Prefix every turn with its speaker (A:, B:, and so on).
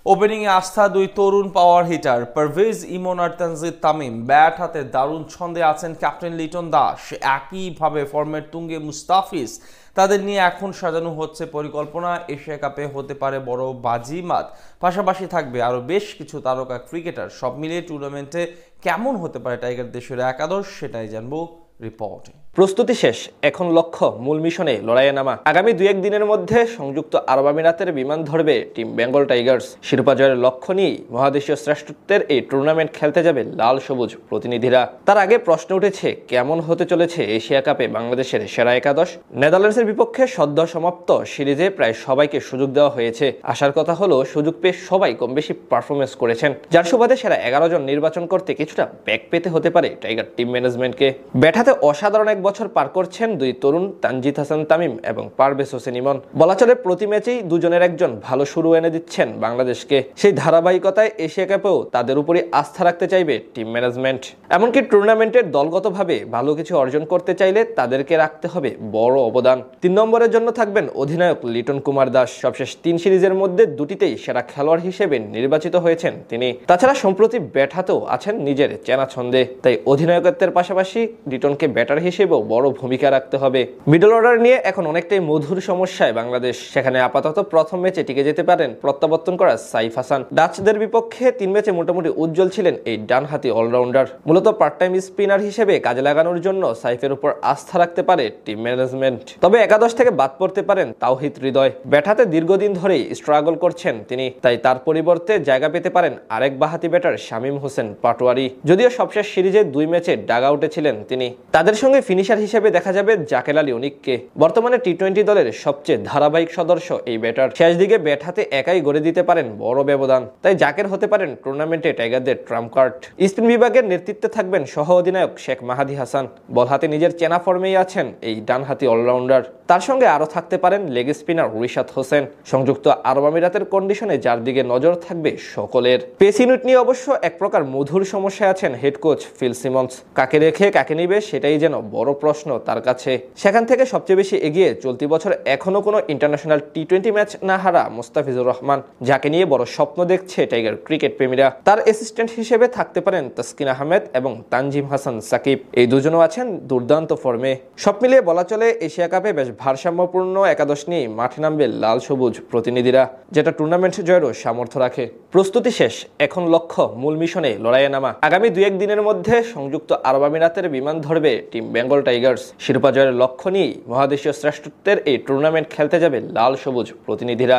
A: ওপেনিংয়ে আস্থা দুই তরুণ power hitter Parvez ইমন আর Tanzid Tamim. Bat হাতে দারুণ ছন্দে আছেন ক্যাপ্টেন লিটন দাস। একইভাবে ফর্মের তুঙ্গে মুস্তাফিজ। তাদের নিয়ে এখন সাজানো হচ্ছে পরিকল্পনা। এশিয়া কাপে হতে পারে বড় বাজিমাত। পাশাপাশি থাকবে আরও বেশ কিছু তারকা ক্রিকেটার। সব মিলিয়ে টুর্নামেন্টে কেমন হতে পারে টাইগার দেশের একাদশ, সেটাই জানবো রিপোর্টে।
B: প্রস্তুতি শেষ, এখন লক্ষ্য মূল মিশনে লড়াইয়ে নামা। আগামী 2-1 দিনের মধ্যে সংযুক্ত আরব আমিরাতের বিমান ধরবে টিম বেঙ্গল টাইগার্স। শিরোপা জয়ের লক্ষ্য নিয়েই মহাদেশীয় শ্রেষ্ঠত্বের এই টুর্নামেন্ট খেলতে যাবে লাল সবুজ প্রতিনিধিরা। তার আগে প্রশ্ন উঠেছে, কেমন হতে চলেছে এশিয়া কাপে বাংলাদেশের সেরা একাদশ। নেদারল্যান্ডসের বিপক্ষে সদ্য সমাপ্ত সিরিজে প্রায় সবাইকে সুযোগ দেওয়া হয়েছে। আসার কথা হলো, সুযোগ পেয়ে সবাই কম বেশি পারফরমেন্স করেছেন, যার সুবাদে সেরা 11 জন নির্বাচন করতে কিছুটা ব্যাক পেতে হতে পারে টাইগার টিম ম্যানেজমেন্টকে। ব্যাট হাতে অসাধারণ এক বছর পার করছেন দুই তরুণ তানজিদ হাসান তামিম এবং পারভেজ হোসেন ইমন। বলা চলে প্রতি ম্যাচেই দুজনের একজন ভালো শুরু এনে দিচ্ছেন বাংলাদেশকে। সেই ধারাবাহিকতায় এশিয়া কাপেও তাদের উপরই আস্থা রাখতে চাইবে টিম ম্যানেজমেন্ট। এমনকি টুর্নামেন্টের দলগতভাবে ভালো কিছু অর্জন করতে চাইলে তাদেরকে রাখতে হবে বড় অবদান। 3 নম্বরের জন্য থাকবেন অধিনায়ক লিটন কুমার দাস। সবশেষ 3 সিরিজের মধ্যে দুটিতেই সেরা খেলোয়াড় হিসেবে নির্বাচিত হয়েছেন তিনি। তাছাড়া সম্প্রতি ব্যাট হাতেও আছেন নিজের চেনা ছন্দে। তাই অধিনায়কত্বের পাশাপাশি লিটনকে ব্যাটার হিসেবেও বড় ভূমিকা রাখতে হবে। মিডল অর্ডার নিয়ে এখন অনেকটাই মধুর সমস্যায় বাংলাদেশ। সেখানে আপাতত প্রথম ম্যাচে টিকে যেতে পারেন প্রত্যাবর্তন করা সাইফ হাসান। ডাচদের বিপক্ষে 3 ম্যাচে মোটামুটি উজ্জ্বল ছিলেন এই ডানহাতি অলরাউন্ডার। মূলত পার্ট টাইম স্পিনার হিসেবে কাজে লাগানোর জন্য সাইফের উপর আস্থা রাখতে পারে টিম ম্যানেজমেন্ট। তবে একাদশ থেকে বাদ পড়তে পারেন তাওহিদ হৃদয়। ব্যাট হাতে দীর্ঘদিন ধরেই স্ট্রাগল করছেন তিনি, তাই তার পরিবর্তে জায়গা পেতে পারেন আরেক বাহাতি ব্যাটার শামীম হোসেন পাটোয়ারি। যদিও সবশেষ সিরিজে 2 ম্যাচে ডাগ আউটে ছিলেন তিনি। তাদের সঙ্গে ফিনিশার হিসেবে দেখা যাবে জাকেল আলী অনিককে। বর্তমানে টি-20 দলের সবচেয়ে ধারাবাহিক সদস্য এই ব্যাটার। শেষ দিকে ব্যাট হাতে একাই গড়ে দিতে পারেন বড় ব্যবধান। তাই জাকের হতে পারেন টুর্নামেন্টে টাইগারদের ট্রাম্প কার্ড। স্পিন বিভাগের নেতৃত্বে থাকবেন সহ অধিনায়ক শেখ মাহাদি হাসান। বল হাতে নিজের চেনা ফর্মেই আছেন এই ডানহাতি অলরাউন্ডার। তার সঙ্গে আরও থাকতে পারেন লেগ স্পিনার রিশাদ হোসেন। সংযুক্ত আরব আমিরাতের কন্ডিশনে যার দিকে নজর থাকবে সকলের। পেস ইউনিট নিয়ে অবশ্য এক প্রকার মধুর সমস্যায় আছেন হেড কোচ ফিল সিমন্স। কাকে রেখে কাকে নিবে সেটাই যেন বড় প্রশ্ন তার কাছে। সেখান থেকে সবচেয়ে বেশি এগিয়ে চলতি বছর এখনো কোনো ইন্টারন্যাশনাল টি-20 ম্যাচ না হারা মুস্তাফিজুর রহমান, যাকে নিয়ে বড় স্বপ্ন দেখছে টাইগার ক্রিকেট প্রেমীরা। তার অ্যাসিস্ট্যান্ট হিসেবে থাকতে পারেন তাসকিন আহমেদ এবং তানজিম হাসান সাকিব। এই দুজনও আছেন দুর্দান্ত ফর্মে। সব মিলিয়ে বলা চলে এশিয়া কাপে বেশ ভারসাম্যপূর্ণ একাদশ নিয়ে মাঠে নামবে লাল সবুজ প্রতিনিধিরা, যেটা টুর্নামেন্ট জয়েরও সামর্থ্য রাখে। প্রস্তুতি শেষ, এখন লক্ষ্য মূল মিশনে লড়াইয়ে নামা। আগামী 2-1 দিনের মধ্যে সংযুক্ত আরব আমিরাতের বিমান ধরবে টিম বেঙ্গল টাইগার্স। শিরোপা জয়ের লক্ষ্য নিয়েই মহাদেশীয় শ্রেষ্ঠত্বের এই টুর্নামেন্ট খেলতে যাবে লাল সবুজ প্রতিনিধিরা।